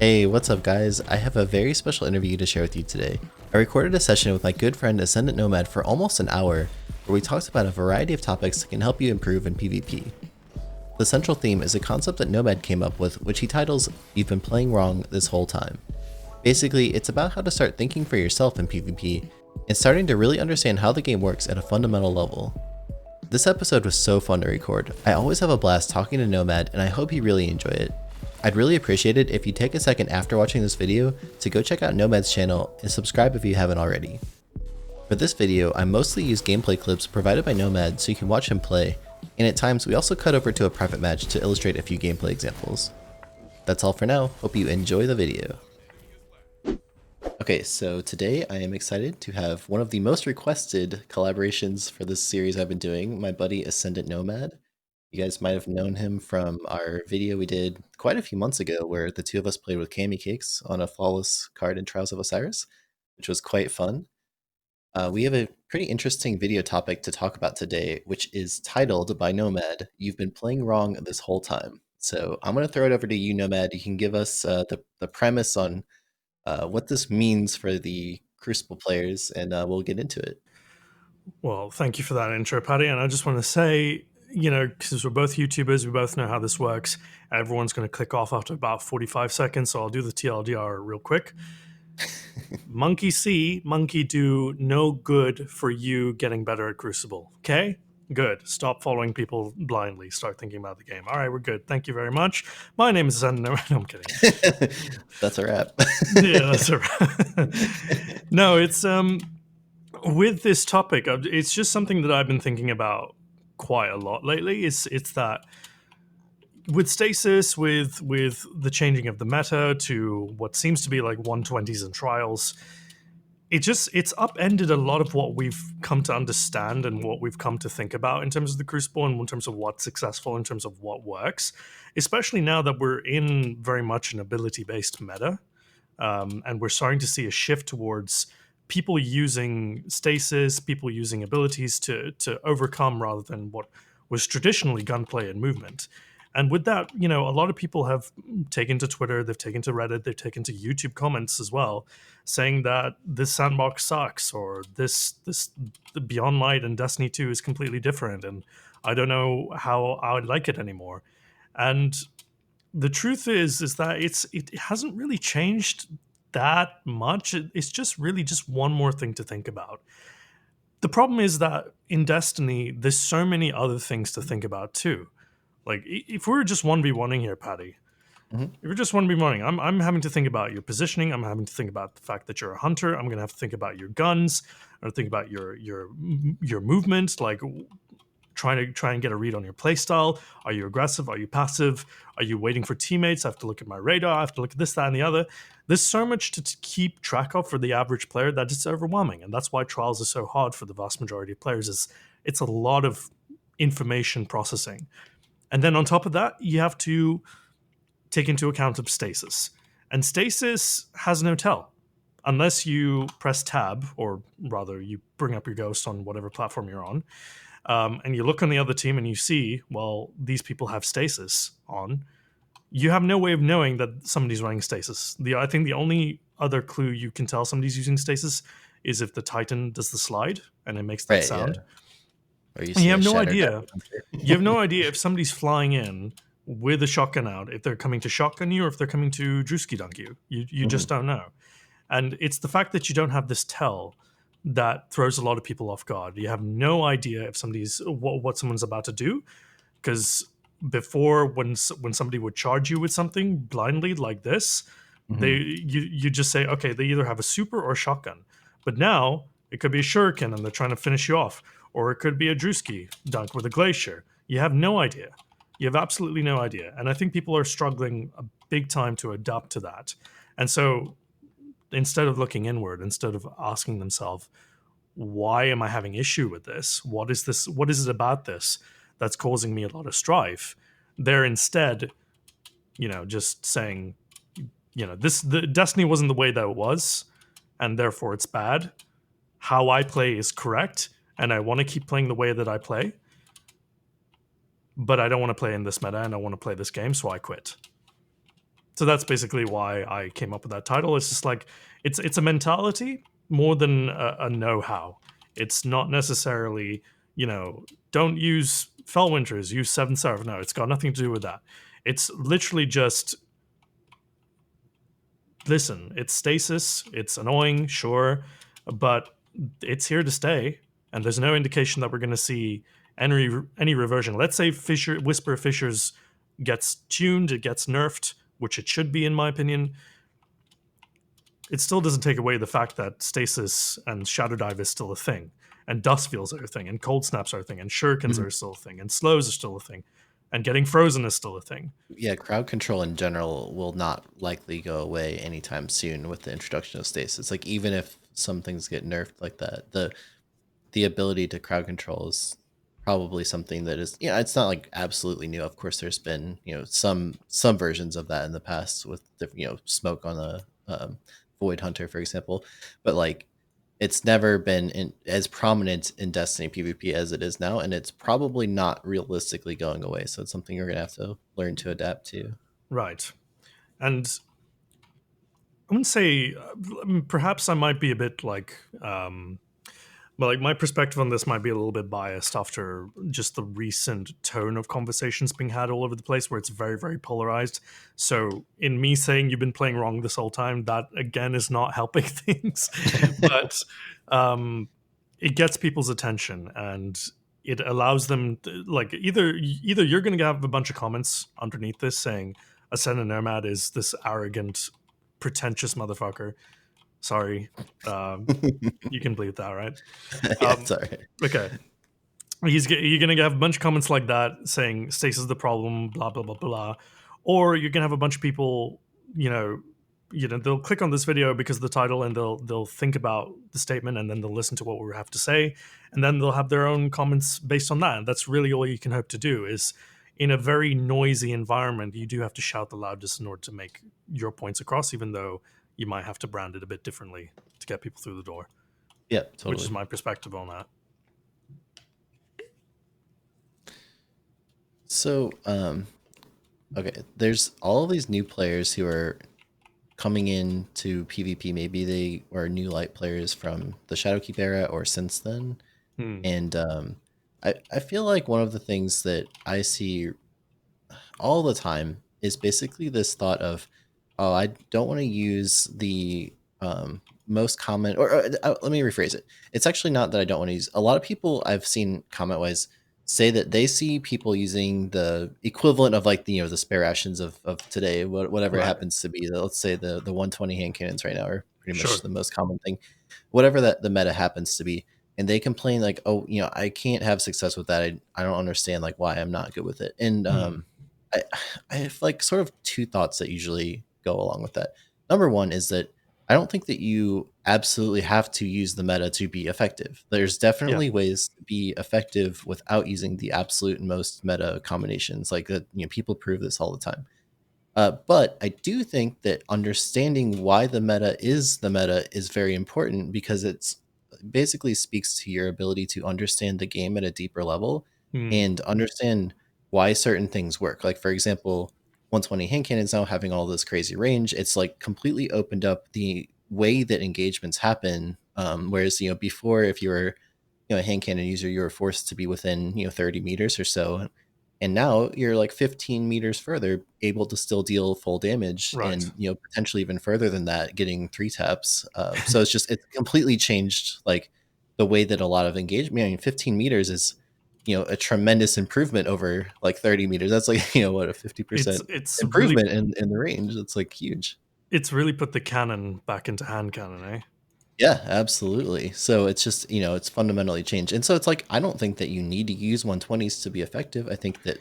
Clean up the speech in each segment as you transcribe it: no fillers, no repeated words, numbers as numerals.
Hey, what's up guys? I have a very special interview to share with you today. I recorded a session with my good friend Ascendant Nomad for almost an hour, where we talked about a variety of topics that can help you improve in PvP. The central theme is a concept that Nomad came up with, which he titles, "You've been playing wrong this whole time." Basically, it's about how to start thinking for yourself in PvP, and starting to really understand how the game works at a fundamental level. This episode was so fun to record. I always have a blast talking to Nomad, and I hope you really enjoy it. I'd really appreciate it if you take a second after watching this video to go check out Nomad's channel and subscribe if you haven't already. For this video, I mostly use gameplay clips provided by Nomad so you can watch him play, and at times we also cut over to a private match to illustrate a few gameplay examples. That's all for now, hope you enjoy the video. Okay, so today I am excited to have one of the most requested collaborations for this series I've been doing, my buddy Ascendant Nomad. You guys might have known him from our video we did quite a few months ago where the two of us played with Pattycakes on a flawless card in Trials of Osiris, which was quite fun. We have a pretty interesting video topic to talk about today, which is titled by Nomad, "You've been playing wrong this whole time." So I'm going to throw it over to you, Nomad. You can give us the premise on what this means for the Crucible players, and we'll get into it. Well, thank you for that intro, Paddy. And I just want to say, because we're both YouTubers, we both know how this works. Everyone's going to click off after about 45 seconds, so I'll do the TLDR real quick. Monkey see, monkey do, no good for you getting better at Crucible. Okay? Good. Stop following people blindly. Start thinking about the game. All right, we're good. Thank you very much. My name is Ascendant Nomad. No, I'm kidding. That's a wrap. Yeah, that's a wrap. No, it's with this topic, it's just something that I've been thinking about quite a lot lately. It's that with stasis, with the changing of the meta to what seems to be like 120s and trials, it's upended a lot of what we've come to understand and what we've come to think about in terms of the Crucible and in terms of what's successful, in terms of what works, especially now that we're in very much an ability-based meta. And we're starting to see a shift towards people using stasis, people using abilities to overcome rather than what was traditionally gunplay and movement. And with that, a lot of people have taken to Twitter, they've taken to Reddit, they've taken to YouTube comments as well, saying that this sandbox sucks, or this the Beyond Light and Destiny 2 is completely different, and I don't know how I would like it anymore. And the truth is that it hasn't really changed that much. It's just really just one more thing to think about. The problem is that in Destiny, there's so many other things to think about too. Like if we were just 1v1ing here, Patty, Mhm. if you're just 1v1ing, I'm having to think about your positioning. I'm having to think about the fact that you're a hunter. I'm going to have to think about your guns, or think about your movement, like trying and get a read on your playstyle. Are you aggressive? Are you passive? Are you waiting for teammates? I have to look at my radar. I have to look at this, that, and the other. There's so much to keep track of for the average player that it's overwhelming, and that's why trials are so hard for the vast majority of players. Is it's a lot of information processing, and then on top of that, you have to take into account of stasis, and stasis has no tell unless you press tab, or rather, you bring up your ghost on whatever platform you're on. And you look on the other team and you see, well, these people have stasis on. You have no way of knowing that somebody's running stasis. I think the only other clue you can tell somebody's using stasis is if the Titan does the slide and it makes that Right, yeah. sound. Or you And see you a have no shattered idea. diamond. You have no idea if somebody's flying in with a shotgun out, if they're coming to shotgun you or if they're coming to Drewski dunk you. You just don't know. And it's the fact that you don't have this tell that throws a lot of people off guard. You have no idea if what someone's about to do, because before, when somebody would charge you with something blindly like this, you just say, okay, they either have a super or a shotgun. But now it could be a shuriken and they're trying to finish you off, or it could be a Drewski dunk with a glacier. You have no idea. You have absolutely no idea. And I think people are struggling a big time to adapt to that. And so instead of looking inward, instead of asking themselves, why am I having issue with this? What is this? What is it about this that's causing me a lot of strife? They're instead, just saying, the Destiny wasn't the way that it was, and therefore it's bad. How I play is correct, and I want to keep playing the way that I play, but I don't want to play in this meta, and I want to play this game, so I quit. So that's basically why I came up with that title. It's just like it's a mentality more than a know-how. It's not necessarily, don't use Fellwinters, use Seven Seraph. No, it's got nothing to do with that. It's literally just listen. It's stasis. It's annoying, sure, but it's here to stay, and there's no indication that we're going to see any reversion. Let's say Whisper Fissures gets tuned, it gets nerfed, which it should be in my opinion. It still doesn't take away the fact that stasis and shadow dive is still a thing, and dust fields are a thing, and cold snaps are a thing, and shurikens Mhm. are still a thing, and slows are still a thing, and getting frozen is still a thing. Yeah, crowd control in general will not likely go away anytime soon with the introduction of stasis. Like even if some things get nerfed like that, the ability to crowd control is probably something that is, it's not like absolutely new. Of course, there's been, some versions of that in the past with the, smoke on the Void Hunter, for example, but like it's never been as prominent in Destiny PvP as it is now, and it's probably not realistically going away. So it's something you're gonna have to learn to adapt to. Right. And I wouldn't say, perhaps I might be a bit like, but like my perspective on this might be a little bit biased after just the recent tone of conversations being had all over the place, where it's very, very polarized. So, in me saying you've been playing wrong this whole time, that again is not helping things, but um, it gets people's attention and it allows them like either you're going to have a bunch of comments underneath this saying Ascendant Nomad is this arrogant, pretentious motherfucker. Sorry, you can bleep that, right? Yeah, Um, sorry. okay. You're going to have a bunch of comments like that saying stasis is the problem, blah, blah, blah, blah. Or you're going to have a bunch of people, you know, they'll click on this video because of the title and they'll think about the statement and then they'll listen to what we have to say and then they'll have their own comments based on that. And that's really all you can hope to do is in a very noisy environment, you do have to shout the loudest in order to make your points across, even though you might have to brand it a bit differently to get people through the door, Yeah, which is totally. my perspective on that. So, okay, there's all of these new players who are coming into PvP. Maybe they were new light players from the Shadowkeep era or since then. Hmm. And I feel like one of the things that I see all the time is basically this thought of, oh, I don't want to use the most common, or let me rephrase it. It's actually not that I don't want to use. A lot of people I've seen comment wise say that they see people using the equivalent of like the the spare rations of today, whatever it Right. happens to be. Let's say the 120 hand cannons right now are pretty much Sure. the most common thing, whatever that the meta happens to be. And they complain like, oh, I can't have success with that. I don't understand like why I'm not good with it. And Hmm. I I have like sort of two thoughts that usually go along with that. Number one is that I don't think that you absolutely have to use the meta to be effective. There's Yeah. definitely ways to be effective without using the absolute most meta combinations. Like that, people prove this all the time. But I do think that understanding why the meta is very important because it's basically speaks to your ability to understand the game at a deeper level Hmm. and understand why certain things work. Like for example, 120 hand cannons now having all this crazy range, it's like completely opened up the way that engagements happen. Whereas before, if you were a hand cannon user, you were forced to be within 30 meters or so, and now you're like 15 meters further, able to still deal full damage, Right. and potentially even further than that, getting three taps. So it's completely changed like the way that a lot of engagement. I mean, 15 meters is a tremendous improvement over like 30 meters. That's like what, a It's 50% it's really improvement in the range. It's like huge. it's really put the cannon back into hand cannon, eh? Yeah, absolutely. So it's just, it's fundamentally changed. And so it's like, I don't think that you need to use 120s to be effective. I think that,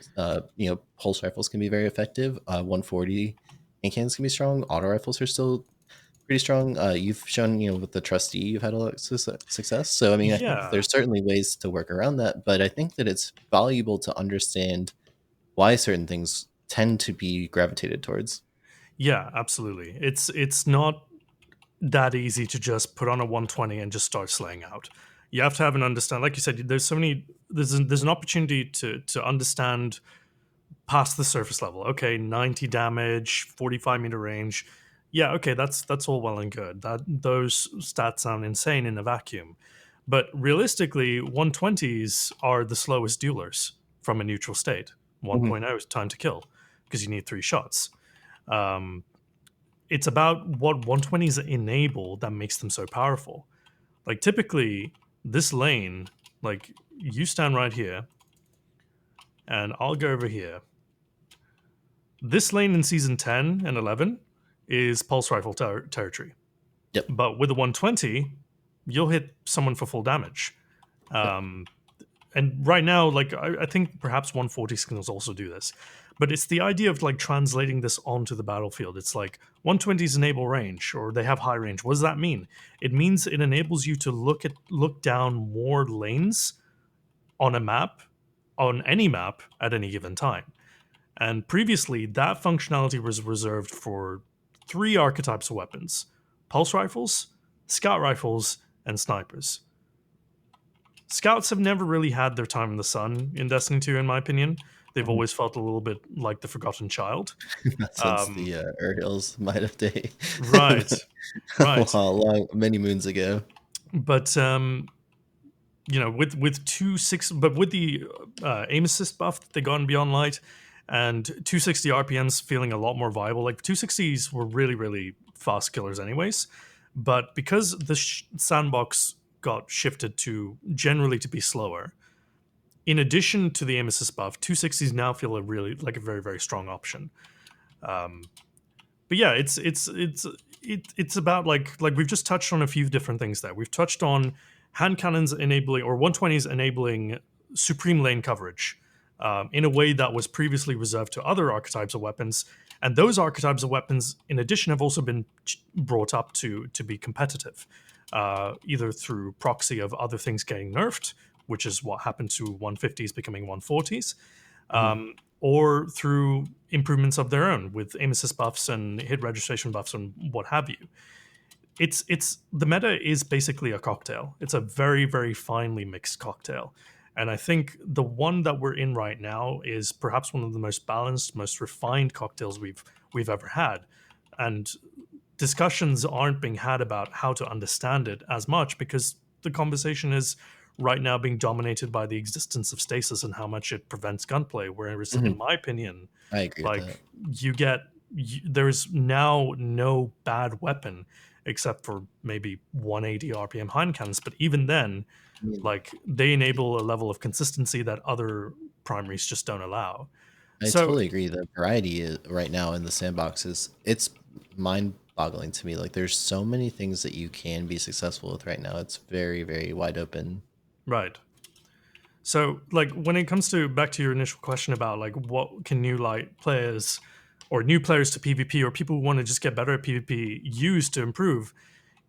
pulse rifles can be very effective. 140 and cannons can be strong. Auto rifles are still pretty strong. You've shown, with the trustee, you've had a lot of success. So, I mean, I think that Yeah. there's certainly ways to work around that, but I think that it's valuable to understand why certain things tend to be gravitated towards. Yeah, absolutely. It's not that easy to just put on a 120 and just start slaying out. You have to have an understand, like you said, there's so many there's an opportunity to understand past the surface level. Okay, 90 damage, 45-meter range. Yeah, okay, that's all well and good. That those stats sound insane in a vacuum. But realistically, 120s are the slowest duelers from a neutral state. Mhm. 1.0 is time to kill because you need 3 shots. Um, it's about what 120s enable that makes them so powerful. Like typically, this lane, like you stand right here, and I'll go over here. This lane in season 10 and 11 is pulse rifle territory. Yep. But with the 120, you'll hit someone for full damage. Yep. And right now, like I think perhaps 140 skills also do this, but it's the idea of like translating this onto the battlefield. It's like 120s enable range, or they have high range. What does that mean? It means it enables you to look down more lanes on a map, on any map at any given time. And previously, that functionality was reserved for 3 archetypes of weapons: pulse rifles, scout rifles, and snipers. Scouts have never really had their time in the sun in Destiny 2, in my opinion. They've Mhm. always felt a little bit like the forgotten child. Not since Um, the Hills Might of Day. right, right. Many moons ago. But with 2.6, but with the aim assist buff that they got in Beyond Light, and 260 RPMs feeling a lot more viable. Like 260s were really, really fast killers, anyways. But because the sandbox got shifted to generally to be slower, in addition to the aim assist buff, 260s now feel a very, very strong option. Um, but yeah, it's about like we've just touched on a few different things there. We've touched on hand cannons enabling, or 120s enabling supreme lane coverage in a way that was previously reserved to other archetypes of weapons. And those archetypes of weapons, in addition, have also been brought up to be competitive, either through proxy of other things getting nerfed, which is what happened to 150s becoming 140s, Mhm. or through improvements of their own with aim assist buffs and hit registration buffs and what have you. It's the meta is basically a cocktail. It's a very, very finely mixed cocktail. And I think the one that we're in right now is perhaps one of the most balanced, most refined cocktails we've ever had. And discussions aren't being had about how to understand it as much because the conversation is right now being dominated by the existence of stasis and how much it prevents gunplay. Whereas, in Mhm. my opinion, I agree with that. like there's now no bad weapon except for maybe 180 RPM hand cannons. But even then, I mean, like they enable a level of consistency that other primaries just don't allow. I So totally agree. The variety right now in the sandbox it's mind-boggling to me. Like there's so many things that you can be successful with right now. It's very, very wide open. right. So, like, when it comes to back to your initial question about like what can new light players or new players to PvP or people who want to just get better at PvP use to improve,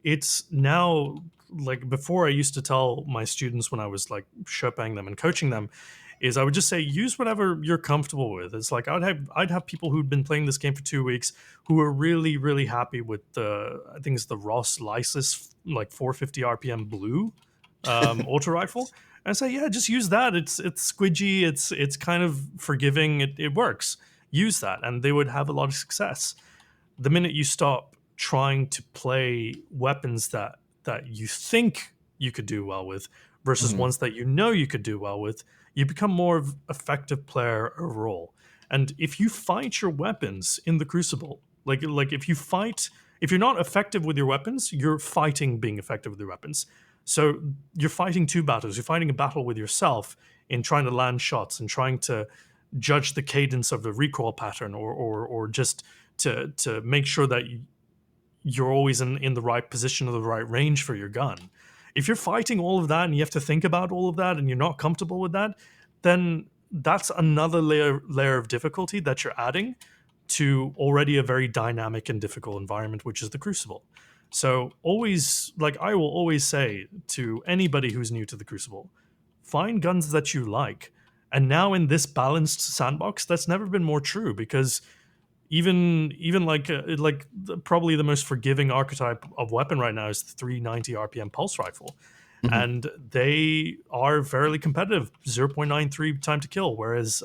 it's now like before I used to tell my students when I was like Sherpang them and coaching them is I would just say use whatever you're comfortable with. It's like I'd have people who'd been playing this game for 2 weeks who were really, really happy with the I think it's the Ross Lysis like 450 RPM blue auto rifle. And I say, yeah, just use that. It's squidgy. It's kind of forgiving. It works. Use that, and they would have a lot of success. The minute you stop trying to play weapons that you think you could do well with versus Mhm. ones that you know you could do well with, you become more of an effective player overall. And if you fight your weapons in the Crucible, like if you're not effective with your weapons, you're fighting being effective with your weapons. So you're fighting 2 battles. You're fighting a battle with yourself in trying to land shots and trying to judge the cadence of the recoil pattern, or just to make sure that you're always in the right position or the right range for your gun. If you're fighting all of that and you have to think about all of that and you're not comfortable with that, then that's another layer of difficulty that you're adding to already a very dynamic and difficult environment, which is the Crucible. So always, like I will always say to anybody who's new to the Crucible, find guns that you like. And now in this balanced sandbox, that's never been more true because even probably the most forgiving archetype of weapon right now is the 390 RPM pulse rifle, Mhm. and they are fairly competitive, 0.93 time to kill, whereas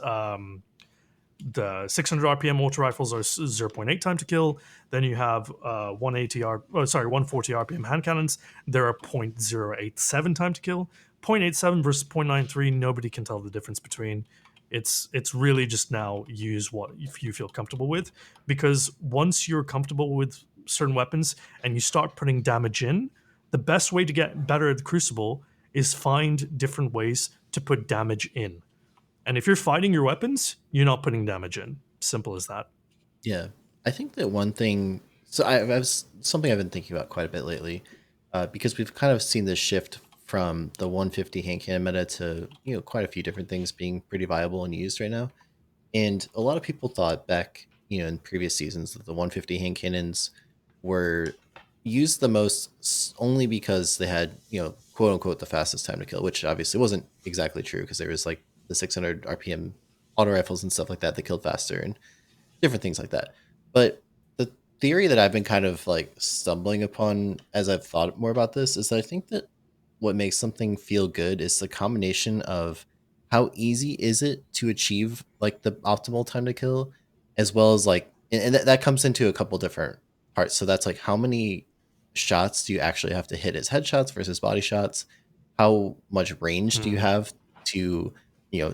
the 600 RPM auto rifles are 0.8 time to kill. Then you have 140 RPM hand cannons. They're a 0.087 time to kill. 0.87 versus 0.93. Nobody can tell the difference between. It's really just now use what if you feel comfortable with, because once you're comfortable with certain weapons and you start putting damage in, the best way to get better at the Crucible is find different ways to put damage in. And if you're fighting your weapons, you're not putting damage in. Simple as that. Yeah, I think that one thing. So I've something I've been thinking about quite a bit lately, because we've kind of seen this shift from the 150 hand cannon meta to quite a few different things being pretty viable and used right now. And a lot of people thought back in previous seasons that the 150 hand cannons were used the most only because they had quote unquote the fastest time to kill, which obviously wasn't exactly true because there was like the 600 RPM auto rifles and stuff like that that killed faster and different things like that. But the theory that I've been kind of like stumbling upon as I've thought more about this is that I think that what makes something feel good is the combination of how easy is it to achieve like the optimal time to kill, as well as like, and that comes into a couple different parts. So that's like how many shots do you actually have to hit as headshots versus body shots? How much range do you Mm. have to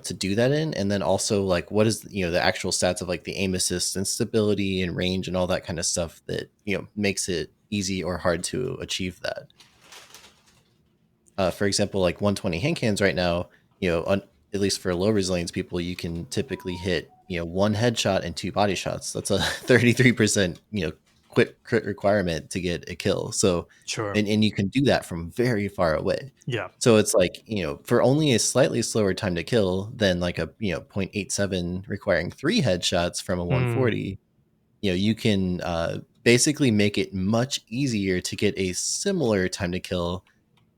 to do that in, and then also like what is the actual stats of like the aim assist and stability and range and all that kind of stuff that makes it easy or hard to achieve that. For example, like 120 hand cans right now, at least for low resilience people, you can typically hit one headshot and two body shots. That's a 33% crit requirement to get a kill. So Sure. and you can do that from very far away. Yeah. So it's like, for only a slightly slower time to kill than like a, 0.87 requiring three headshots from a Mm. 140, you can basically make it much easier to get a similar time to kill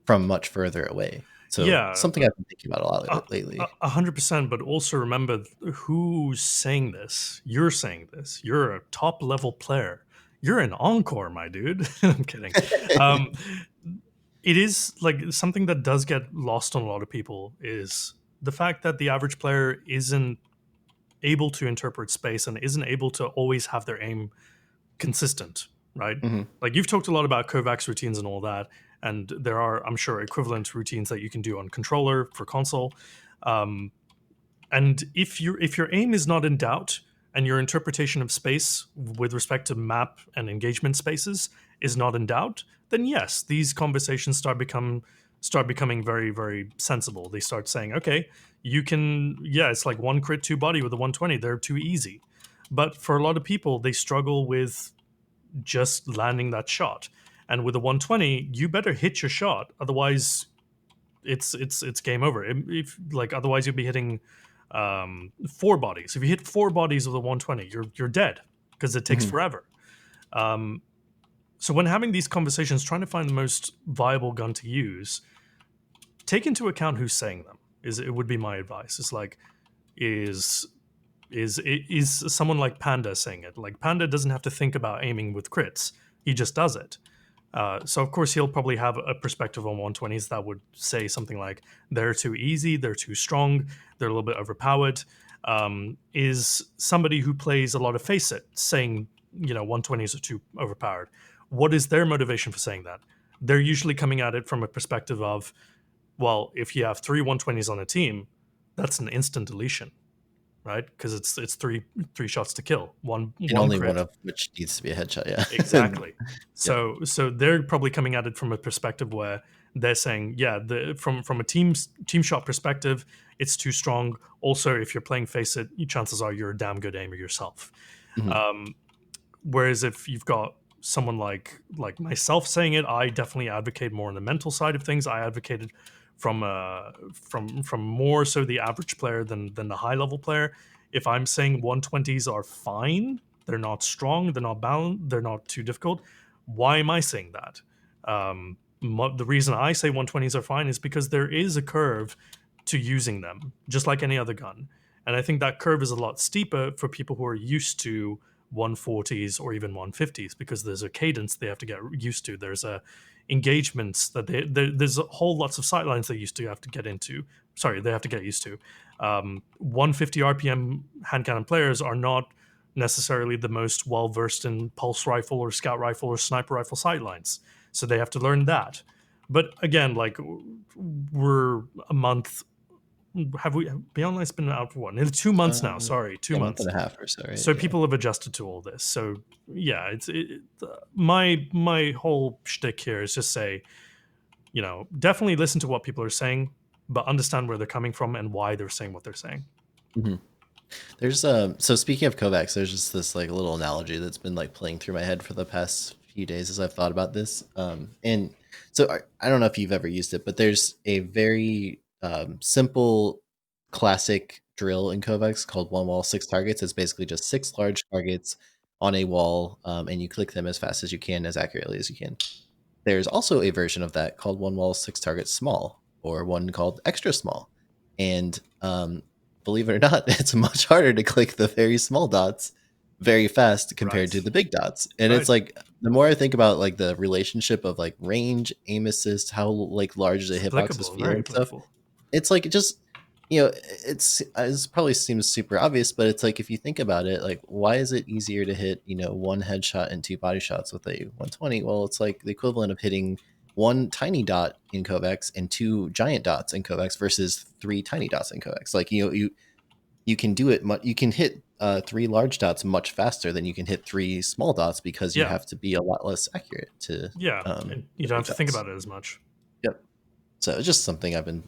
from much further away. So Yeah. something I've been thinking about a lot lately. 100%. But also remember who's saying this. You're saying this. You're a top level player. You're an encore, my dude. I'm kidding. Um, it is like something that does get lost on a lot of people is the fact that the average player isn't able to interpret space and isn't able to always have their aim consistent, right? Hmm. Like you've talked a lot about kovacs routines and all that, and there are, I'm sure, equivalent routines that you can do on controller for console. Um, and if your aim is not in doubt and your interpretation of space with respect to map and engagement spaces is not in doubt, then yes, these conversations start becoming very, very sensible. They start saying, okay, you can, yeah, it's like one crit, two body with a 120. They're too easy. But for a lot of people, they struggle with just landing that shot. And with a 120, you better hit your shot, otherwise it's game over. If like otherwise you'll be hitting four bodies. If you hit four bodies with a 120, you're dead because it takes Hmm. forever. Um, so when having these conversations, trying to find the most viable gun to use, take into account who's saying them. Is it would be my advice. It's like is is someone like Panda saying it? Like Panda doesn't have to think about aiming with crits; he just does it. So of course he'll probably have a perspective on 120s that would say something like they're too easy, they're too strong, they're a little bit overpowered. Is somebody who plays a lot of Face It saying 120s are too overpowered? What is their motivation for saying that? They're usually coming at it from a perspective of, well, if you have three 120s on a team, that's an instant deletion, right? Because it's three shots to kill, And one only one crit. of which needs to be a headshot. Yeah. Exactly. Yeah. So they're probably coming at it from a perspective where they're saying, yeah, from a team shot perspective, it's too strong. Also, if you're playing Face It, chances are you're a damn good aimer yourself. Hmm. Um, Whereas if you've got someone like myself saying it, I definitely advocate more on the mental side of things. I advocated from more so the average player than the high level player. If I'm saying 120s are fine, they're not strong, they're not balanced, they're not too difficult. Why am I saying that? The reason I say 120s are fine is because there is a curve to using them, just like any other gun. And I think that curve is a lot steeper for people who are used to 140s or even 150s because there's a cadence they have to get used to. There's a engagements that there's a whole lots of sightlines they used to have to get into sorry, they have to get used to. 150 RPM hand cannon players are not necessarily the most well versed in pulse rifle or scout rifle or sniper rifle sightlines, so they have to learn that. But again, like, we're a month. Have we Beyond Light's been out for what? Nearly 2 months now. Sorry, two Yeah, a month months. and a half or so, right? So Yeah. people have adjusted to all this. So yeah, my whole shtick here is just say, definitely listen to what people are saying, but understand where they're coming from and why they're saying what they're saying. Mhm. There's so speaking of kovacs, there's just this like little analogy that's been like playing through my head for the past few days as I've thought about this. And so I don't know if you've ever used it, but there's a very simple classic drill in kovacs called one wall, six targets. It's basically just six large targets on a wall, and you click them as fast as you can, as accurately as you can. There's also a version of that called one wall, six targets small, or one called extra small. And believe it or not, it's much harder to click the very small dots very fast compared to Right. the big dots. And Right. it's like the more I think about like the relationship of like range, aim assist, how like large the It's hitboxes applicable, feel very and stuff, applicable. it's like it just it's probably seems super obvious, but it's like if you think about it, like why is it easier to hit one headshot and two body shots with a 120? Well, it's like the equivalent of hitting one tiny dot in kovacs and two giant dots in kovacs versus three tiny dots in kovacs. Like you can do it you can hit three large dots much faster than you can hit three small dots because you Yeah. have to be a lot less accurate to Yeah. And you the don't big have to think dots. about it as much. Yep. So it's just something I've been,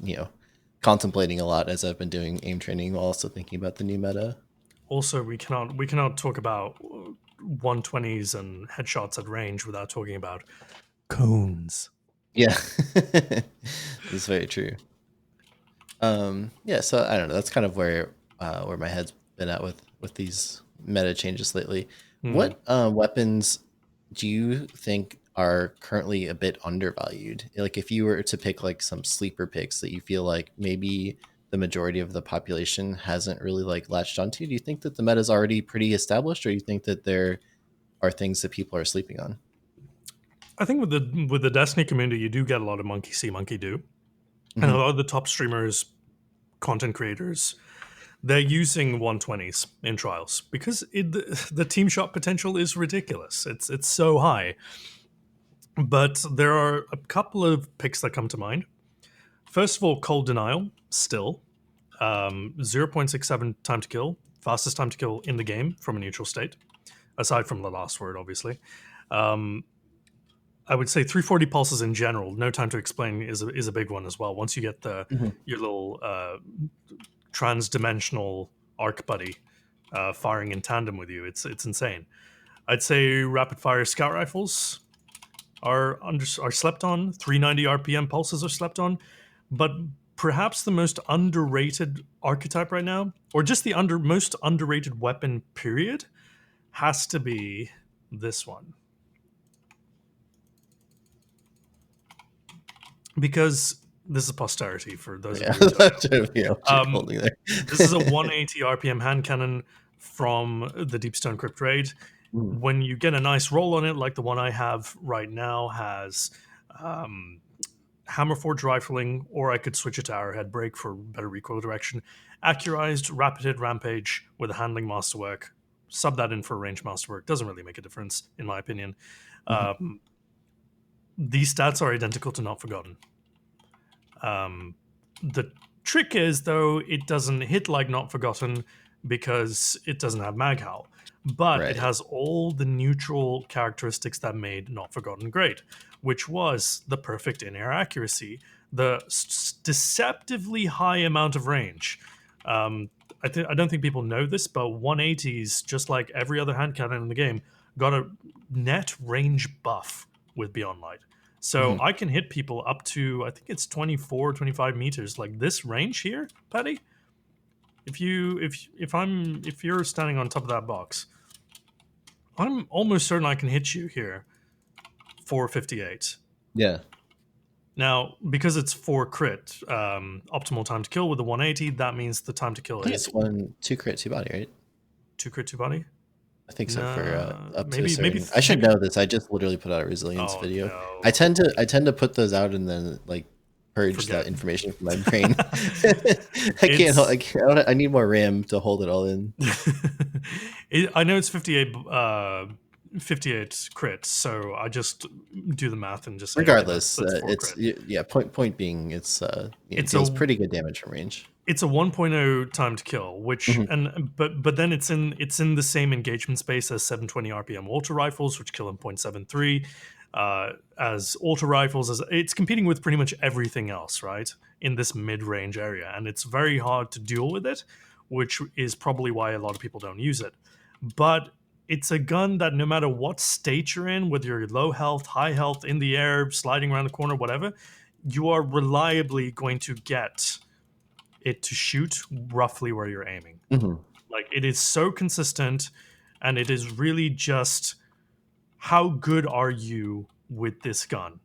contemplating a lot as I've been doing aim training while also thinking about the new meta. Also, we cannot talk about 120s and headshots at range without talking about cones. Yeah. That's very true. Yeah, so I don't know. That's kind of where my head's been at with these meta changes lately. Hmm. What weapons do you think are currently a bit undervalued? Like if you were to pick like some sleeper picks that you feel like maybe the majority of the population hasn't really like latched onto, do you think that the meta is already pretty established, or do you think that there are things that people are sleeping on? I think with the Destiny community, you do get a lot of monkey see, monkey do, and a Hmm. lot of the top streamers, content creators, they're using 120s in trials because the team shot potential is ridiculous. It's so high. But there are a couple of picks that come to mind. First of all, Cold Denial, still 0.67 time to kill, fastest time to kill in the game from a neutral state, aside from the last word, obviously. Um, I would say 340 pulses in general. No time to explain is a big one as well. Once you get Hmm. your little trans-dimensional arc buddy firing in tandem with you, it's insane. I'd say rapid fire scout rifles are slept on. 390 RPM pulses are slept on, but perhaps the most underrated archetype right now, or just the most underrated weapon period, has to be this one. Because this is posterity for those of Yeah, you who don't that's what you're know. holding there. This is a 180 RPM hand cannon from the Deepstone Crypt raid. Mm. When you get a nice roll on it, like the one I have right now has um, Hammerforge rifling, or I could switch it to Arrowhead Break for better recoil direction. Accurized Rapid Hit Rampage with a handling masterwork. Sub that in for a range masterwork. Doesn't really make a difference, in my opinion. Mhm. These stats are identical to Not Forgotten. The trick is, though, it doesn't hit like Not Forgotten because it doesn't have Mag Howl, but it Right. has all the neutral characteristics that made Not Forgotten great, which was the perfect in-air accuracy, the deceptively high amount of range. Um, I don't think people know this, but 180s, just like every other hand cannon in the game, got a net range buff with Beyond Light. So Mhm. I can hit people up to, I think it's 24, 25 meters, like this range here, Patty. If you're standing on top of that box, I'm almost certain I can hit you here for 58. Yeah. Now, because it's 4 crit, optimal time to kill with the 180, that means the time to I kill think is it's one two crit two body, right? 2 crit 2 body. I think so for No, up to a maybe certain. I should maybe. know this. I just literally put out a resilience Oh video. I no. tend to put those out and then like purge that Forget. information from my brain. I can't. It's I need more RAM to hold it all in. I know it's 58 crits, so I just do the math and just say, okay, Regardless, that's 4 it's crit. yeah. Point being, it It's deals a pretty good damage from range. it's a 1.0 time to kill, which Mhm. but then it's in the same engagement space as 720 RPM auto rifles, which kill in 0.73. As auto rifles, as it's competing with pretty much everything else, right, in this mid-range area, and it's very hard to deal with it, which is probably why a lot of people don't use it. But it's a gun that no matter what state you're in, whether you're low health, high health, in the air, sliding around the corner, whatever, you are reliably going to get it to shoot roughly where you're aiming. Mhm. Like it is so consistent, and it is really just how good are you with this gun?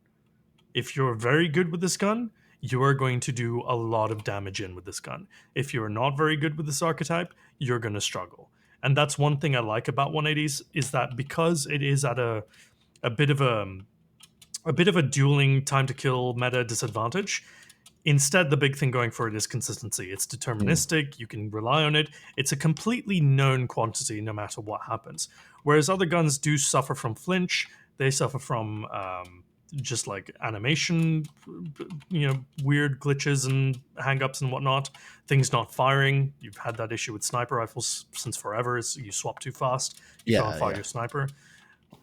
If you're very good with this gun, you are going to do a lot of damage in with this gun. If you're not very good with this archetype, you're going to struggle. And that's one thing I like about 180s is that because it is at a bit of a dueling time to kill meta disadvantage, instead the big thing going for it is consistency. It's Mm. deterministic, you can rely on it, it's a completely known quantity no matter what happens. Whereas other guns do suffer from flinch, they suffer from just like animation, weird glitches and hangups and whatnot, things not firing. You've had that issue with sniper rifles since forever, is you swap too fast, you can't Yeah, fire yeah. your sniper.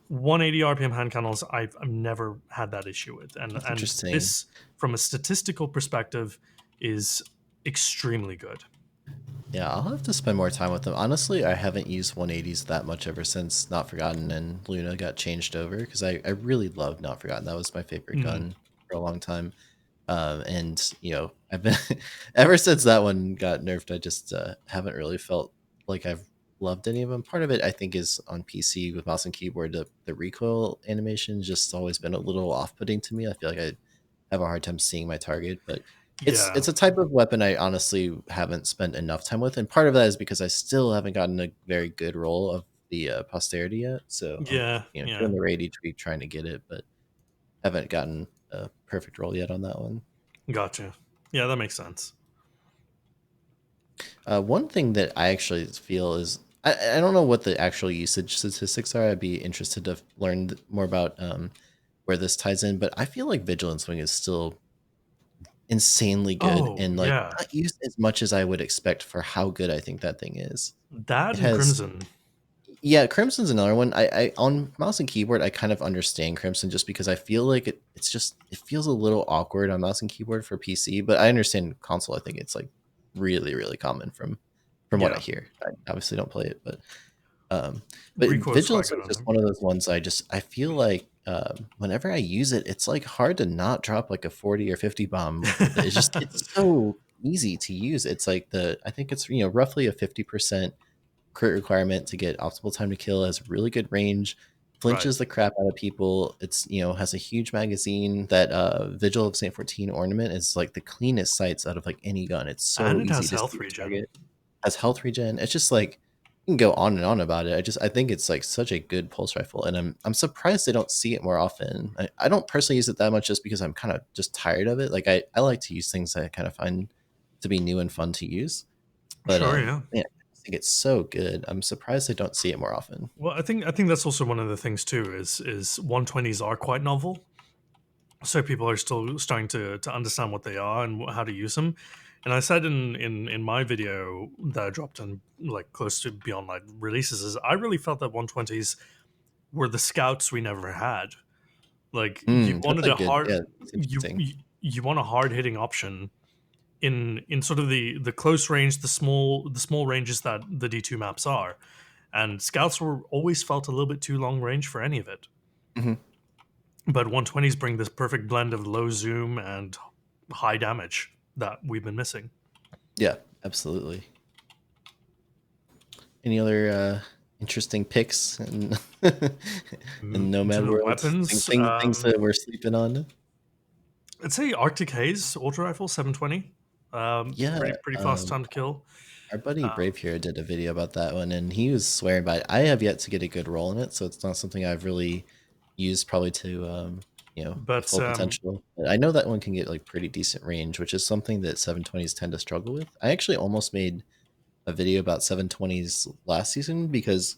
180 RPM hand cannons, I've never had that issue with, That's and interesting. this, from a statistical perspective, is extremely good. Yeah, I'll have to spend more time with them. Honestly, I haven't used 180s that much ever since Not Forgotten and Luna got changed over because I really loved Not Forgotten. That was my favorite Mm, gun for a long time. And I've been ever since that one got nerfed. I just haven't really felt like I've loved any of them. Part of it, I think, is on PC with mouse and keyboard. The recoil animation just always been a little off-putting to me. I feel like I have a hard time seeing my target, but yeah, it's a type of weapon I honestly haven't spent enough time with, and part of that is because I still haven't gotten a very good roll of the posterity yet. So I'm yeah, yeah. doing the raid each week trying to get it, but haven't gotten a perfect roll yet on that one. Gotcha. Yeah, that makes sense. One thing that I actually feel is I don't know what the actual usage statistics are. I'd be interested to learn more about where this ties in, but I feel like Vigilance Wing is still insanely good Oh and like yeah, not used as much as I would expect for how good I think that thing is. that It and has Crimson. Yeah, Crimson's another one. I on mouse and keyboard I kind of understand Crimson just because I feel like it feels a little awkward on mouse and keyboard for PC, but I understand console. I think it's like really, really common from what I Yeah, hear. I obviously don't play it, um, but recoil's quite Vigilance good is on just them. one of those ones I feel like whenever I use it, it's like hard to not drop like a 40 or 50 bomb with it. It's so easy to use. It's like I think it's roughly a 50% crit requirement to get optimal time to kill, has really good range, Right, flinches the crap out of people. It's has a huge magazine. That Vigil of Saint 14 ornament is like the cleanest sights out of like any gun. It's and so it easy has to health see the regen. target. Has health regen. It's just like you can go on and on about it. I think it's like such a good pulse rifle, and I'm surprised they don't see it more often. I don't personally use it that much just because I'm kind of just tired of it. Like I like to use things that I kind of find to be new and fun to use. But Sure, yeah. yeah, I think it's so good. I'm surprised I don't see it more often. Well, I think that's also one of the things too. Is 120s are quite novel, so people are still starting to understand what they are and how to use them. And I said in my video that I dropped in like close to beyond like releases, is I really felt that 120s were the scouts we never had. Like you That's wanted a a good, hard yeah, it's interesting. you want a hard hitting option in sort of the close range, the small ranges that the D2 maps are, and scouts were always felt a little bit too long range for any of it. Mhm. But 120s bring this perfect blend of low zoom and high damage that we've been missing. Yeah, absolutely. Any other interesting picks in In Nomad terms of World? weapons, Things that we're sleeping on? I'd say Arctic Haze auto rifle 720. Yeah, Pretty fast time to kill. our buddy Um, Brave here did a video about that one, and he was swearing by it. I have yet to get a good roll in it, so it's not something I've really used probably to the But full potential. I know that one can get like pretty decent range, which is something that 720s tend to struggle with. I actually almost made a video about 720s last season because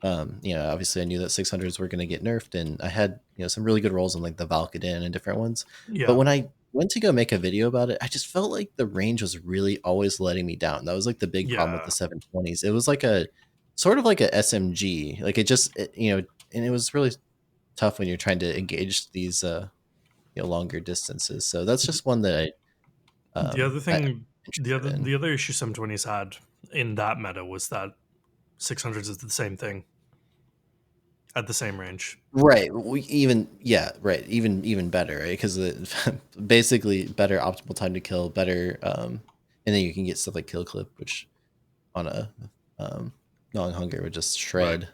obviously I knew that 600s were going to get nerfed, and I had some really good rolls on like the Valkadin and different ones. But yeah, when I went to go make a video about it, I just felt like the range was really always letting me down. That was like the big problem with yeah, the 720s. It was like a sort of like a SMG, like and it was really tough when you're trying to engage these longer distances. So that's just one that the other I'm thing, interested in. the other issue 720s had in that meta was that 600s is the same thing at the same range. Right. Right. Even better, right? Because basically better optimal time to kill, better, and then you can get stuff like kill clip, which on a um, non hunger would just Right.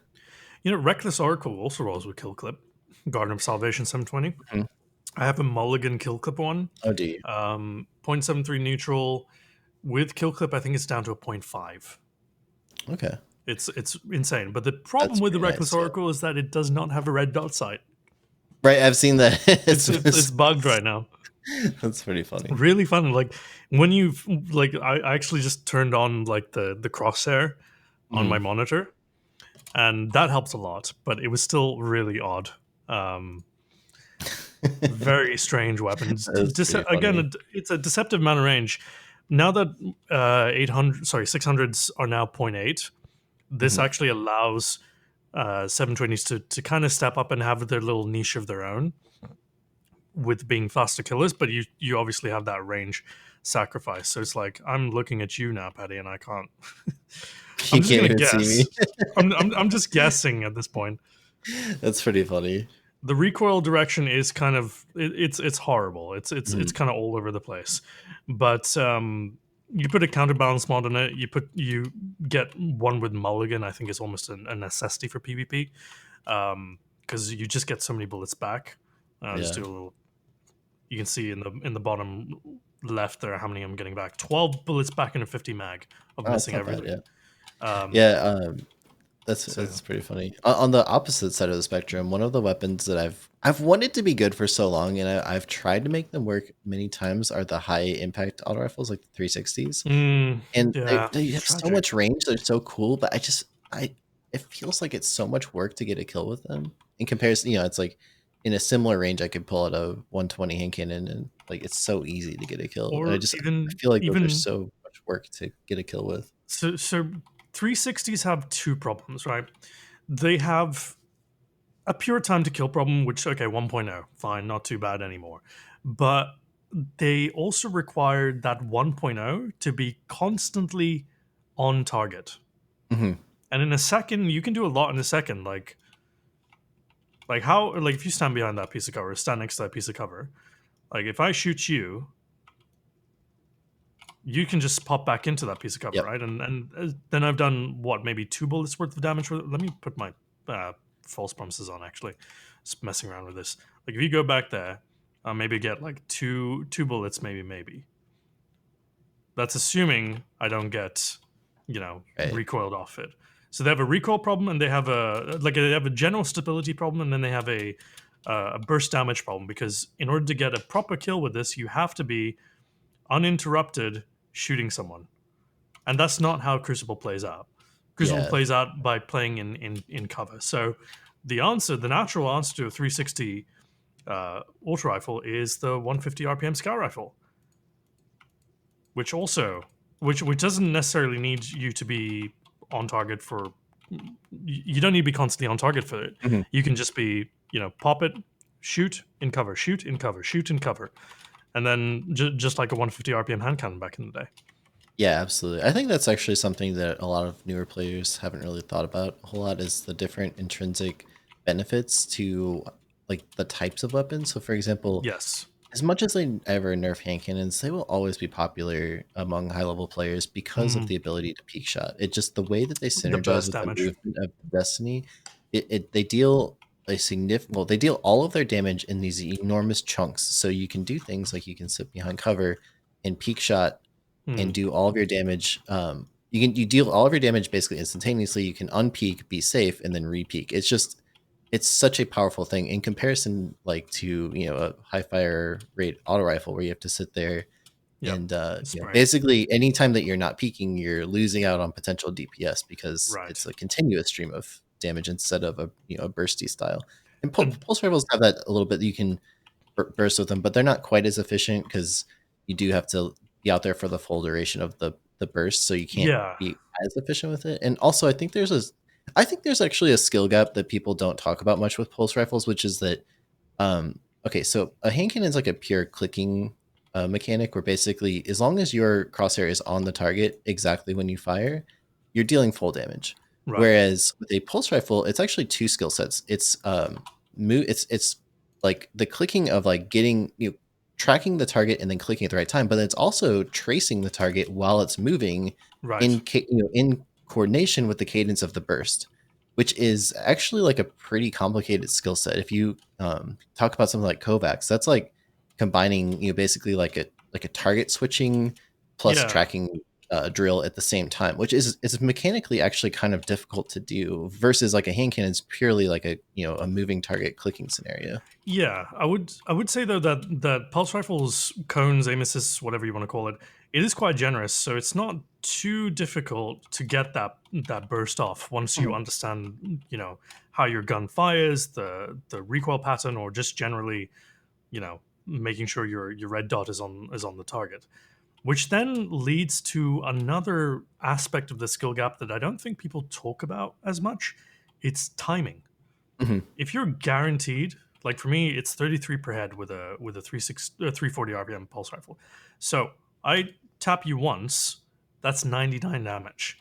shred. Reckless Oracle also rolls with kill clip. Garden of Salvation 720. Mhm. I have a Mulligan kill clip one. Oh, do you? 0.73 neutral with kill clip. I think it's down to a point 0.5. Okay, It's insane. But the problem that's with the pretty Reckless nice. Yeah. Oracle is that it does not have a red dot sight. Right. I've seen that. It's bugged right now. That's pretty funny. Really fun. Like when you like, I actually just turned on like the crosshair on my Mhm. monitor, and that helps a lot. But it was still really odd. Um, very strange weapons. That's pretty funny. Again, it's a deceptive amount of range. Now that 800, sorry, 600s are now point 0.8, this Mhm. actually allows 720s to kind of step up and have their little niche of their own with being faster killers. But you obviously have that range sacrifice. So it's like I'm looking at you now, Patty, and I can't. You I'm just can't gonna even see me. guess. I'm just guessing at this point. That's pretty funny. The recoil direction is kind of it's horrible. It's Mhm. kind of all over the place. But you put a counterbalance mod on it. You get one with Mulligan. I think is almost a necessity for PvP because you just get so many bullets back. Just Yeah. do a little. You can see in the bottom left there how many I'm getting back. 12 bullets back in a 50 mag of Oh, it's missing not bad. everything. Yeah. Um, Yeah. That's so pretty funny. On the opposite side of the spectrum, one of the weapons that I've wanted to be good for so long, and I've tried to make them work many times, are the high impact auto rifles, like the 360s, and yeah, they have so tragic. much range. They're so cool, but I it feels like it's so much work to get a kill with them. In comparison, it's like in a similar range, I could pull out a 120 hand cannon, and like it's so easy to get a kill. And Or I feel like those are even so much work to get a kill with. so 360s have two problems, right? They have a pure time to kill problem, which okay, 1.0, fine, not too bad anymore. But they also require that 1.0 to be constantly on target. Hmm. And in a second, you can do a lot in a second. Like how like if you stand behind that piece of cover, stand next to that piece of cover, like if I shoot you, you can just pop back into that piece of cover, Yep. right? And then I've done what, maybe 2 bullets worth of damage. Let me put my false promises on. Actually, just messing around with this. Like if you go back there, I'll maybe get like two bullets, maybe. That's assuming I don't get, Right. recoiled off it. So they have a recoil problem, and they have a general stability problem, and then they have a burst damage problem. Because in order to get a proper kill with this, you have to be uninterrupted shooting someone, and that's not how Crucible plays out. Crucible Yeah. plays out by playing in cover. So the natural answer to a 360 auto rifle is the 150 RPM scout rifle, which also which doesn't necessarily need you to be on target for. You don't need to be constantly on target for it. Mhm. You can just be, pop it, shoot in cover, shoot in cover, shoot in cover, and then just like a 150 RPM hand cannon back in the day. Yeah, absolutely. I think that's actually something that a lot of newer players haven't really thought about a whole lot, is the different intrinsic benefits to like the types of weapons. So for example, Yes. as much as they ever nerf hand cannons, they will always be popular among high level players because of Mm, the ability to peak shot. It just the way that they the synergize burst with the damage. movement of Destiny, they deal a significant they deal all of their damage in these enormous chunks. So you can do things like you can sit behind cover and peak shot and Mm, do all of your damage. You deal all of your damage basically instantaneously. You can unpeak, be safe, and then repeak. It's just it's such a powerful thing in comparison, like to a high fire rate auto rifle where you have to sit there Yep. and Spraying. basically anytime that you're not peeking, you're losing out on potential DPS because Right. it's a continuous stream of damage instead of a bursty style. And And pulse rifles have that a little bit. You can burst with them, but they're not quite as efficient because you do have to be out there for the full duration of the burst, so you can't yeah. be as efficient with it. And also, I think there's actually a skill gap that people don't talk about much with pulse rifles, which is that okay, so a hand cannon is like a pure clicking mechanic where basically, as long as your crosshair is on the target exactly when you fire, you're dealing full damage. Right. Whereas with a pulse rifle, it's actually two skill sets. It's like the clicking of like getting tracking the target and then clicking at the right time, but it's also tracing the target while it's moving Right. in coordination with the cadence of the burst, which is actually like a pretty complicated skill set. If you talk about something like kovacs, that's like combining basically like a target switching plus Yeah. tracking drill at the same time, which is mechanically actually kind of difficult to do versus like a hand cannon is purely like a moving target clicking scenario. Yeah, I would say though that pulse rifles, cones, aim assists, whatever you want to call it, it is quite generous. So it's not too difficult to get that burst off once you Mhm. understand, how your gun fires, the recoil pattern, or just generally, making sure your red dot is on the target. Which then leads to another aspect of the skill gap that I don't think people talk about as much. It's timing. Mhm. If you're guaranteed, like for me, it's 33 per head with a 340 RPM pulse rifle. So I tap you once, that's 99 damage.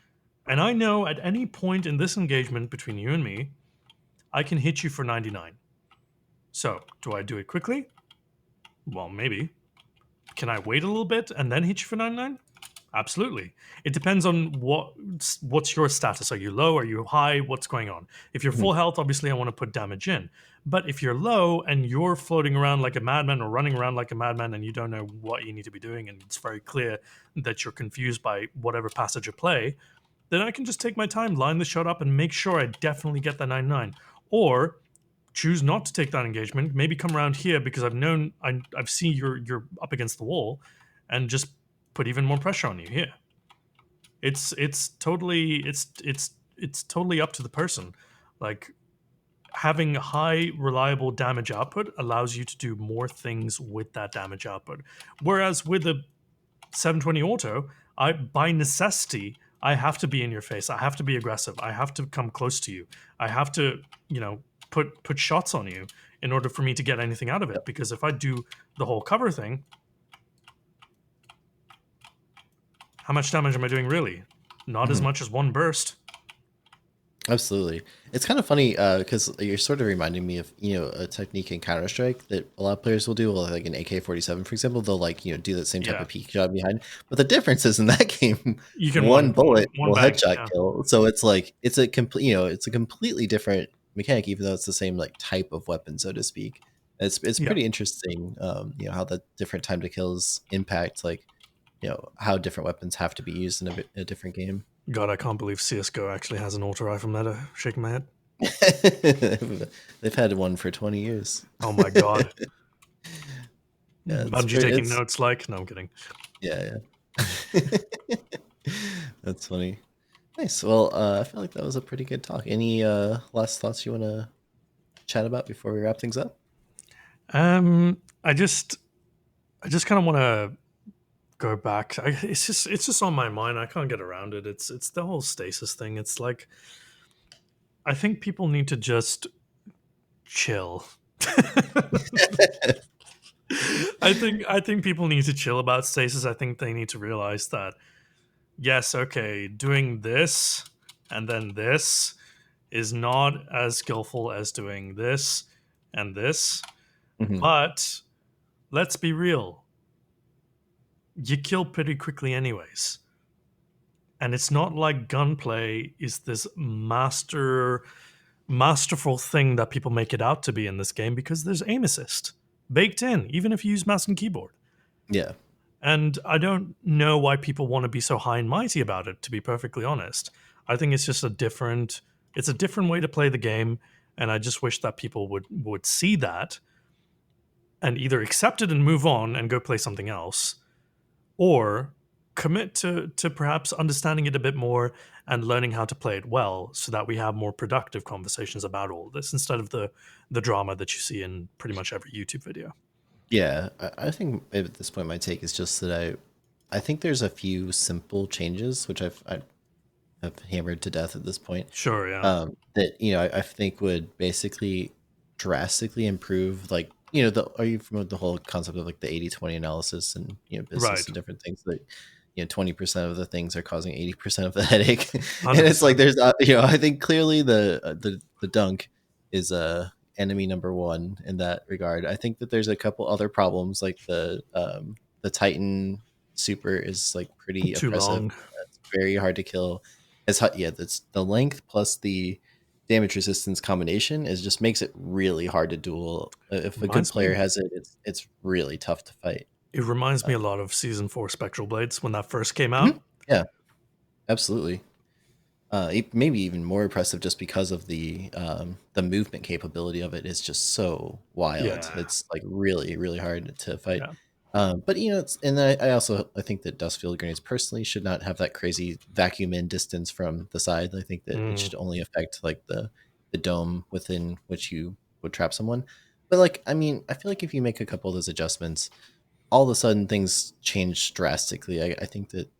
And I know at any point in this engagement between you and me, I can hit you for 99. So do I do it quickly? Well, maybe. Can I wait a little bit and then hit you for 99? Absolutely. It depends on what's your status. Are you low? Are you high? What's going on? If you're Mhm. full health, obviously I want to put damage in. But if you're low and you're floating around like a madman or running around like a madman and you don't know what you need to be doing and it's very clear that you're confused by whatever passage of play, then I can just take my time, line the shot up, and make sure I definitely get the 99. Or choose not to take that engagement. Maybe come around here because I've seen you're up against the wall, and just put even more pressure on you here. It's totally up to the person. Like having high reliable damage output allows you to do more things with that damage output. Whereas with a 720 auto, I by necessity I have to be in your face. I have to be aggressive. I have to come close to you. I have to, put shots on you in order for me to get anything out of it. Yep. Because if I do the whole cover thing, how much damage am I doing really? Not as Mhm. much as one burst. Absolutely. It's kind of funny because you're sort of reminding me of a technique in Counter Strike that a lot of players will do, like an AK-47, for example. They'll like do that same type Yeah, of peek shot behind. But the difference is in that game, you can one bullet one will bang. headshot Yeah, kill. So it's like it's a completely different mechanic, even though it's the same like type of weapon, so to speak. It's yeah. pretty interesting, how the different time to kills impact like how different weapons have to be used in a different game. God, I can't believe CS:GO actually has an auto rifle meta. Shaking my head. They've had one for 20 years. Oh my god. Yeah, Bungie taking it's notes. Like, no, I'm kidding. yeah, yeah. That's funny. Nice. Well, I feel like that was a pretty good talk. Any last thoughts you want to chat about before we wrap things up? I just kind of want to go back. It's just on my mind. I can't get around it. It's the whole stasis thing. It's like I think people need to just chill. I think people need to chill about stasis. I think they need to realize that yes, okay, doing this and then this is not as skillful as doing this and this. Hmm. But let's be real, you kill pretty quickly anyways. And it's not like gunplay is this masterful thing that people make it out to be in this game, because there's aim assist baked in even if you use mouse and keyboard. Yeah. And I don't know why people want to be so high and mighty about it, to be perfectly honest. I think it's a different way to play the game. And I just wish that people would see that and either accept it and move on and go play something else, or commit to perhaps understanding it a bit more and learning how to play it well, so that we have more productive conversations about all of this instead of the drama that you see in pretty much every YouTube video. Yeah, I think at this point my take is just that I think there's a few simple changes which I've hammered to death at this point. Sure, yeah. That I think would basically drastically improve, like, are you familiar with the whole concept of like the 80/20 analysis and business Right. and different things that 20% of the things are causing 80% of the headache. And it's like 100%. there's not, I think clearly the dunk is enemy number one in that regard. I think that there's a couple other problems, like the Titan super is like pretty Too oppressive. long. It's very hard to kill. It's hot, yeah. That's the length plus the damage resistance combination is just makes it really hard to duel. If a good Reminds player me has it, it's really tough to fight. it reminds Uh, me a lot of season 4 Spectral Blades when that first came mhm. out. Yeah, absolutely. Maybe even more impressive just because of the movement capability of it is just so wild. Yeah. It's like really really hard to fight. Yeah. But and I think that dust field grenades personally should not have that crazy vacuum in distance from the side. I think that it Mm, should only affect like the dome within which you would trap someone. But like, I mean, I feel like if you make a couple of those adjustments, all of a sudden things change drastically. I think that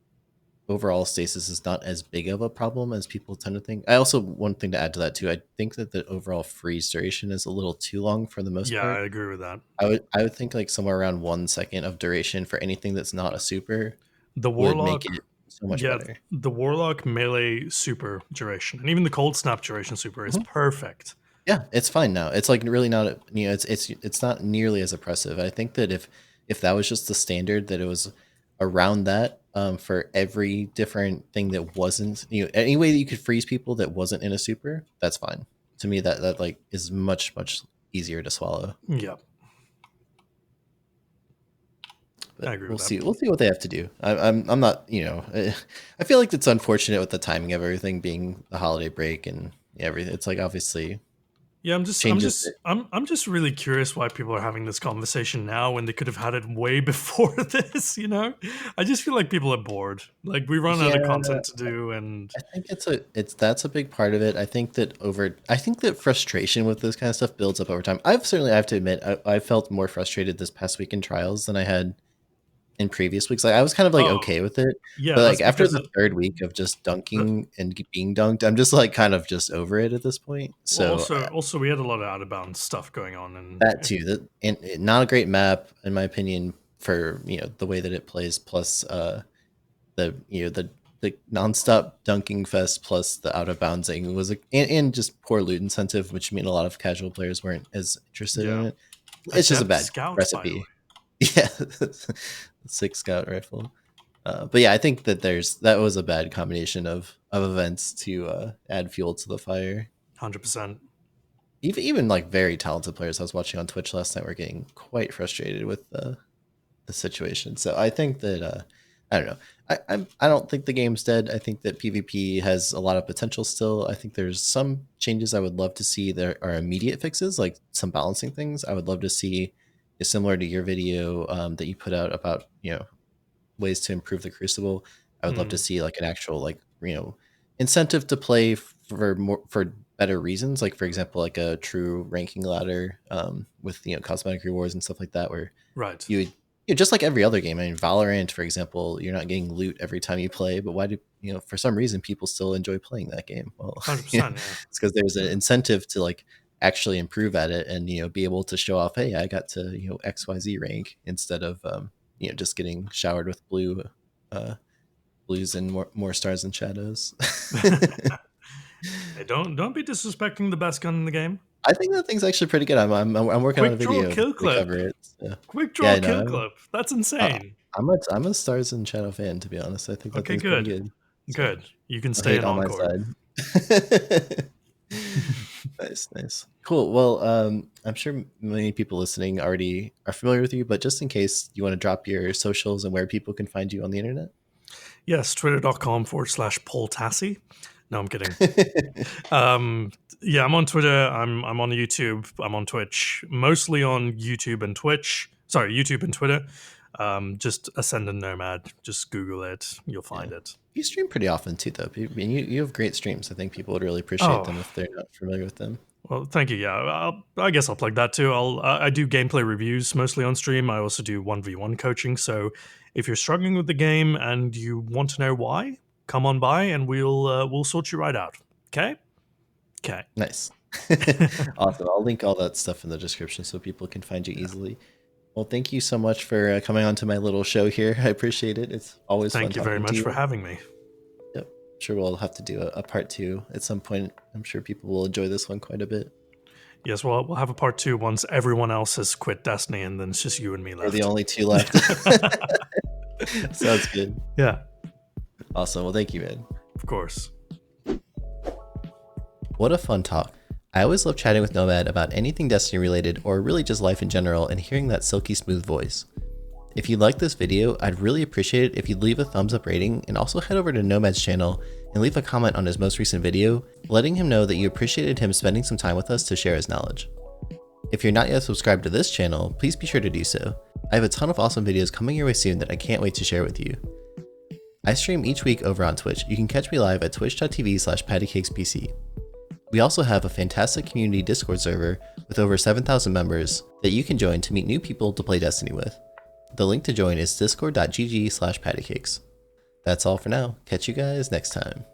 overall stasis is not as big of a problem as people tend to think. I also, one thing to add to that too, I think that the overall freeze duration is a little too long for the most yeah, I part. agree with that. I would think like somewhere around 1 second of duration for anything that's not a super The would make Warlock, it so much yeah, better. the Warlock melee super duration, and even the Cold Snap duration super is Mhm. perfect. Yeah, it's fine now. It's like really not, it's not nearly as oppressive. I think that if that was just the standard, that it was around that for every different thing that wasn't, any way that you could freeze people that wasn't in a super, that's fine. To me, that like is much much easier to swallow. Yeah, I But agree we'll with that. see. We'll see what they have to do. I'm not. I feel like it's unfortunate with the timing of everything being the holiday break and everything. It's like obviously Yeah, changes it. I'm just really curious why people are having this conversation now when they could have had it way before this, you know? I just feel like people are bored. Like we run out Yeah, of content to do, and I think it's that's a big part of it. I think that frustration with this kind of stuff builds up over time. I have to admit, I felt more frustrated this past week in trials than I had in previous weeks. Like I was kind of like oh, okay with it, yeah, but that's like after because the third week of just that, dunking and being dunked, I'm just like kind of just over it at this point. well, So also we had a lot of out of bounds stuff going on, that and too, that and not a great map in my opinion for the way that it plays. Plus, the the nonstop dunking fest plus the out of boundsing was and just poor loot incentive, which mean a lot of casual players weren't as interested in yeah, it. a It's just a dev bad scout, by the way. recipe. Yeah, six scout rifle. But yeah, I think that that was a bad combination of events to add fuel to the fire. 100%. Even like very talented players I was watching on Twitch last night were getting quite frustrated with the situation. So I think that I don't know. I don't think the game's dead. I think that PvP has a lot of potential still. I think there's some changes I would love to see. There are immediate fixes, like some balancing things. I would love to see, similar to your video that you put out about ways to improve the Crucible. I would love to Mm, see like an actual like incentive to play for better reasons. Like for example, like a true ranking ladder with cosmetic rewards and stuff like that, where right. you would just like every other game. I mean, Valorant, for example, you're not getting loot every time you play, but why do for some reason people still enjoy playing that game? Well, 100%, yeah. it's because there's an incentive to like actually improve at it and be able to show off, hey, I got to XYZ rank instead of just getting showered with uh, blues and more stars and shadows. Hey, don't be disrespecting the best gun in the game. I think that thing's actually pretty good. I'm working on a Quick draw video kill to clip. cover it. So. Quick Yeah, draw I kill know. clip. That's Uh, insane. I'm a Stars and Shadow fan, to be honest. I think that Okay, thing's pretty good. good. So Good. You can no stay hate in on my Encore. side. Nice, nice, cool. Well, I'm sure many people listening already are familiar with you, but just in case, you want to drop your socials and where people can find you on the internet. Yes, twitter.com/Paul Tassi. No, I'm kidding. Yeah, I'm on Twitter. I'm on YouTube. I'm on Twitch. Mostly on YouTube and Twitch. Sorry, YouTube and Twitter. Just Ascendant Nomad. Just Google it. You'll Yeah. find it. You stream pretty often too, though. You have great streams. I think people would really appreciate Oh, them if they're not familiar with them. well, thank you. Yeah, I guess I'll plug that too. I do gameplay reviews mostly on stream. I also do 1v1 coaching. So if you're struggling with the game and you want to know why, come on by and we'll sort you right out. Okay? Okay. Nice. Awesome. I'll link all that stuff in the description so people can find you easily. Well, thank you so much for coming on to my little show here. I appreciate it. It's always fun Thank you very talking to much you. for having me. Yep. Sure, we'll have to do a part 2 at some point. I'm sure people will enjoy this one quite a bit. Yes, well, we'll have a part 2 once everyone else has quit Destiny, and then it's just you and me We're left. the only 2 left. Sounds good. Yeah, Awesome. Well, thank you, man. of course. What a fun talk. I always love chatting with Nomad about anything Destiny related or really just life in general and hearing that silky smooth voice. If you liked this video, I'd really appreciate it if you'd leave a thumbs up rating and also head over to Nomad's channel and leave a comment on his most recent video, letting him know that you appreciated him spending some time with us to share his knowledge. If you're not yet subscribed to this channel, please be sure to do so. I have a ton of awesome videos coming your way soon that I can't wait to share with you. I stream each week over on Twitch. You can catch me live at twitch.tv/pattycakespc. We also have a fantastic community Discord server with over 7,000 members that you can join to meet new people to play Destiny with. The link to join is discord.gg/pattycakes. That's all for now. Catch you guys next time.